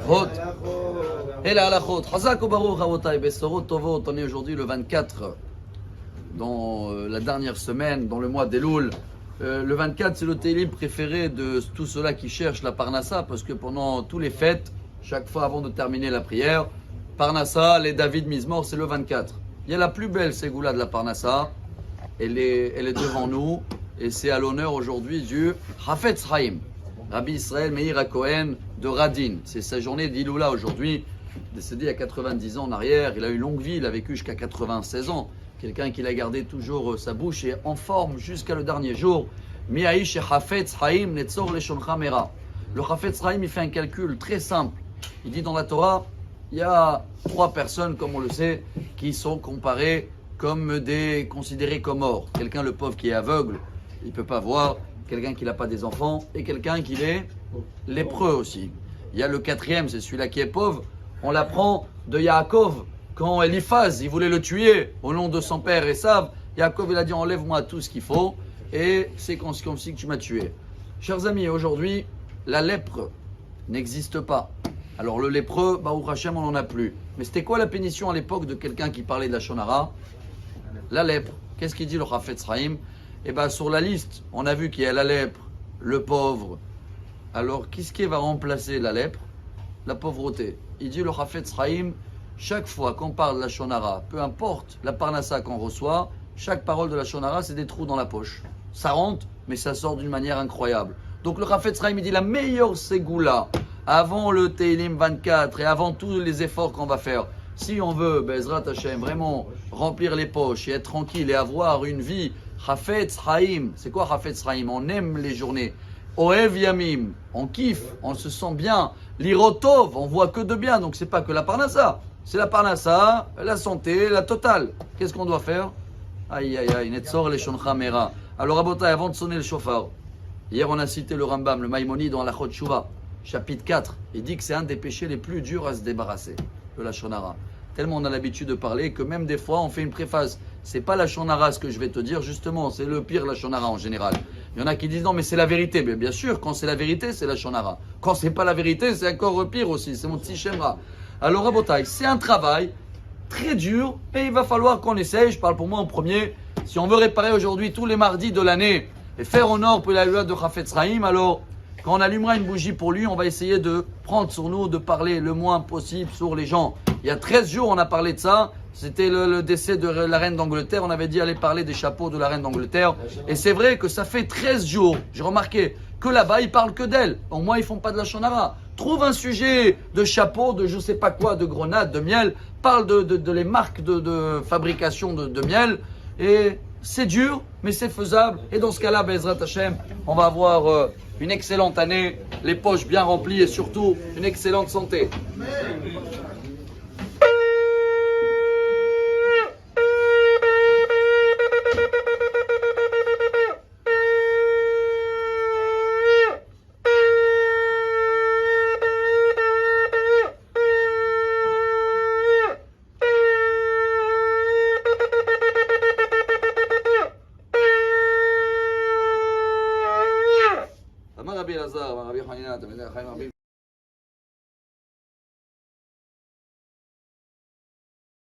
Hot. Et la halachot. Chazak ou baruch rabotai. Besorot tovot. On est aujourd'hui le 24 dans la dernière semaine, dans le mois d'Elul. Le 24, c'est le télim préféré de tous ceux-là qui cherchent la Parnassa, parce que pendant tous les fêtes, chaque fois avant de terminer la prière, Parnassa, les David Mizmor, c'est le 24. Il y a la plus belle ségoula de la Parnassa, elle est devant nous, et c'est à l'honneur aujourd'hui du Hafetz Chaim, Rabbi Israël Meir HaKohen de Radin. C'est sa journée d'Iloula aujourd'hui, décédé à 90 ans en arrière. Il a eu une longue vie, il a vécu jusqu'à 96 ans. Quelqu'un qui a gardé toujours sa bouche et en forme jusqu'à le dernier jour. Miaïch et Hafetz Chaim Netzor Leshoncha Mera. Le Hafetz Chaim, il fait un calcul très simple. Il dit dans la Torah, il y a 3 personnes, comme on le sait, qui sont comparées comme considérées comme morts. Quelqu'un, le pauvre, qui est aveugle, il ne peut pas voir. Quelqu'un qui n'a pas des enfants. Et quelqu'un qui est lépreux aussi. Il y a le 4e, c'est celui-là qui est pauvre. On l'apprend de Yaakov. Quand Eliphaz, il voulait le tuer au nom de son père Esav, Yaakov, il a dit enlève-moi tout ce qu'il faut et c'est comme si que tu m'as tué. Chers amis, aujourd'hui, la lèpre n'existe pas. Alors le lépreux, Baruch Hashem, on n'en a plus. Mais c'était quoi la pénition à l'époque de quelqu'un qui parlait de la Shonara? La lèpre. Qu'est-ce qu'il dit le Hafetz Chaim? Eh bien, sur la liste, on a vu qu'il y a la lèpre, le pauvre. Alors, qu'est-ce qui va remplacer la lèpre? La pauvreté. Il dit le Hafetz Chaim, chaque fois qu'on parle de la Shonara, peu importe la Parnassa qu'on reçoit, chaque parole de la Shonara, c'est des trous dans la poche. Ça rentre, mais ça sort d'une manière incroyable. Donc le Hafetz Chaim, il dit la meilleure ségoula, avant le Teilim 24 et avant tous les efforts qu'on va faire, si on veut, Bezrat Hashem, vraiment remplir les poches et être tranquille et avoir une vie, Hafetz Chaim, c'est quoi Hafetz Chaim? On aime les journées. Oev Yamim, on kiffe, on se sent bien. L'Irotov, on voit que de bien, donc c'est pas que la Parnassa. C'est la Parnassa, la santé, la totale. Qu'est-ce qu'on doit faire? Aïe aïe aïe, Netzor Leshoncha Mera. Alors Rabotai, avant de sonner le shofar, hier on a cité le Rambam, le Maïmonide dans la Chot Shuvah, chapitre 4. Il dit que c'est un des péchés les plus durs à se débarrasser, de la Shonara. Tellement on a l'habitude de parler que même des fois on fait une préface. C'est pas la Shonara ce que je vais te dire, justement, c'est le pire la Shonara en général. Il y en a qui disent non mais c'est la vérité. Mais bien sûr, quand c'est la vérité, c'est la Shonara. Quand c'est pas la vérité, c'est encore pire aussi, c'est mon petit Shemra. Alors Rabotai, c'est un travail très dur, mais il va falloir qu'on essaye. Je parle pour moi en premier. Si on veut réparer aujourd'hui tous les mardis de l'année et faire honneur pour la loi de Hafetz Chaim, alors quand on allumera une bougie pour lui, on va essayer de prendre sur nous, de parler le moins possible sur les gens. Il y a 13 jours, on a parlé de ça. C'était le décès de la reine d'Angleterre. On avait dit aller parler des chapeaux de la reine d'Angleterre. Et c'est vrai que ça fait 13 jours. J'ai remarqué que là-bas, ils parlent que d'elle. Au moins, ils font pas de la Shonara. Trouve un sujet de chapeau, de je sais pas quoi, de grenade, de miel. Parle de les marques de fabrication de miel. Et c'est dur, mais c'est faisable. Et dans ce cas-là, Bezrat Hashem, on va avoir une excellente année, les poches bien remplies et surtout une excellente santé. Rabbi Elazar, Rabbi Hanina,